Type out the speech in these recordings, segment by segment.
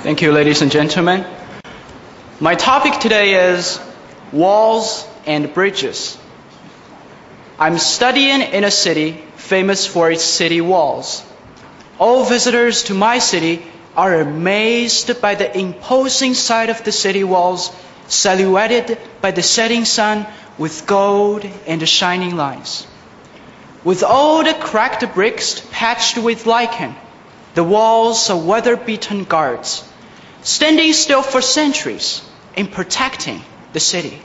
Thank you, ladies and gentlemen. My topic today is walls and bridges. I'm studying in a city famous for its city walls. All visitors to my city are amazed by the imposing sight of the city walls, silhouetted by the setting sun with gold and shining lines. With old cracked bricks patched with lichen, the walls are weather-beaten guards, standing still for centuries in protecting the city.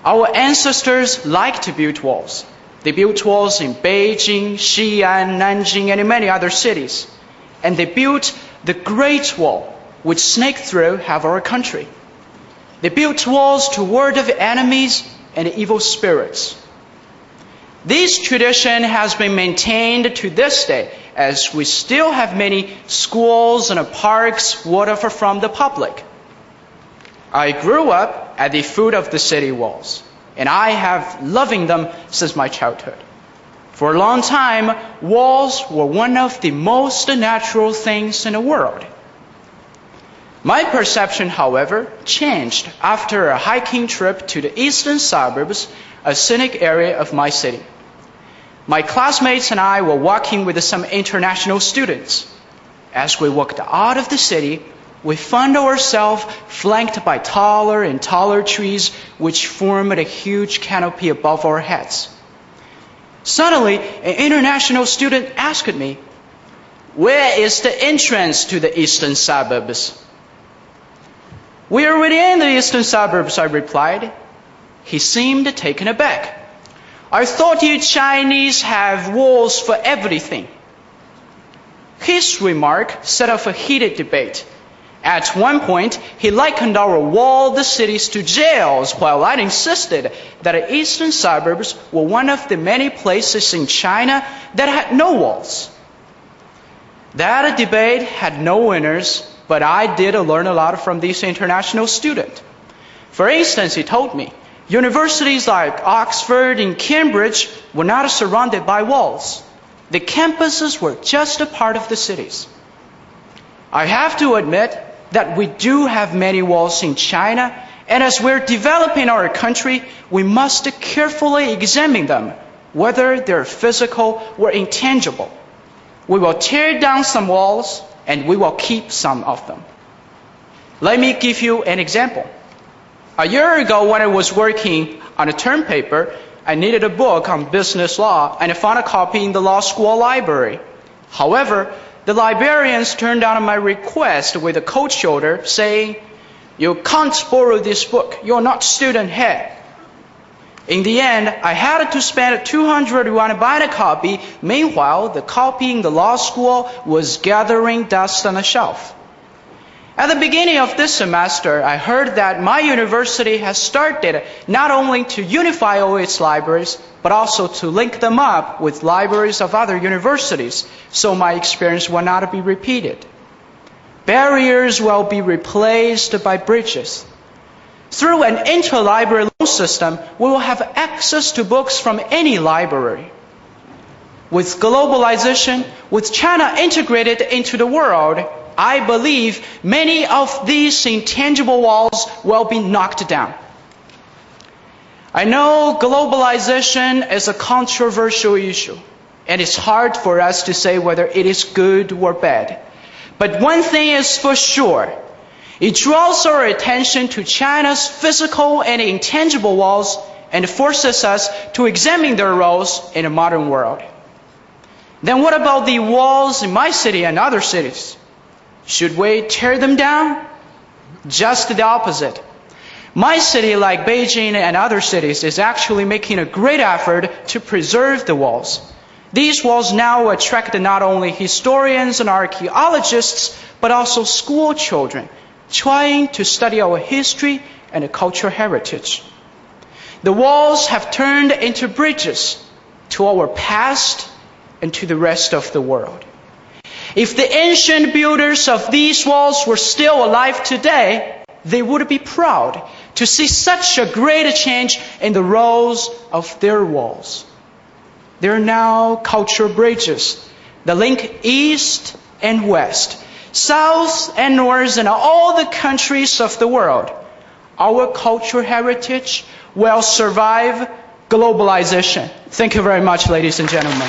Our ancestors liked to build walls. They built walls in Beijing, Xi'an, Nanjing, and in many other cities. And they built the Great Wall, which snaked through half our country. They built walls to ward off enemies and evil spirits. This tradition has been maintained to this day, as we still have many schools and parks walled off from the public. I grew up at the foot of the city walls, and I have loving them since my childhood. For a long time, walls were one of the most natural things in the world. My perception, however, changed after a hiking trip to the eastern suburbs, a scenic area of my city. My classmates and I were walking with some international students. As we walked out of the city, we found ourselves flanked by taller and taller trees which formed a huge canopy above our heads. Suddenly, an international student asked me, "Where is the entrance to the eastern suburbs?" "We are within the eastern suburbs," I replied. He seemed taken aback. "I thought you Chinese have walls for everything." His remark set off a heated debate. At one point, he likened our walled cities to jails, while I insisted that the eastern suburbs were one of the many places in China that had no walls. That debate had no winners, but I did learn a lot from this international student. For instance, he told me, universities like Oxford and Cambridge were not surrounded by walls. The campuses were just a part of the cities. I have to admit that we do have many walls in China, and as we're developing our country, we must carefully examine them, whether they're physical or intangible. We will tear down some walls, and we will keep some of them. Let me give you an example. A year ago, when I was working on a term paper, I needed a book on business law, and I found a copy in the law school library. However, the librarians turned down my request with a cold shoulder, saying, "You can't borrow this book. You're not student head." In the end, I had to spend 200 yuan to buy a copy. Meanwhile, the copy in the law school was gathering dust on the shelf. At the beginning of this semester, I heard that my university has started not only to unify all its libraries, but also to link them up with libraries of other universities, so my experience will not be repeated. Barriers will be replaced by bridges. Through an interlibrary loan system, we will have access to books from any library. With globalization, with China integrated into the world, I believe many of these intangible walls will be knocked down. I know globalization is a controversial issue, and it's hard for us to say whether it is good or bad. But one thing is for sure, it draws our attention to China's physical and intangible walls and forces us to examine their roles in a modern world. Then what about the walls in my city and other cities? Should we tear them down? Just the opposite. My city, like Beijing and other cities, is actually making a great effort to preserve the walls. These walls now attract not only historians and archaeologists, but also school children trying to study our history and cultural heritage. The walls have turned into bridges to our past and to the rest of the world. If the ancient builders of these walls were still alive today, they would be proud to see such a great change in the roles of their walls. They are now cultural bridges that link East and West, South and North and all the countries of the world, our cultural heritage will survive globalization. Thank you very much, ladies and gentlemen.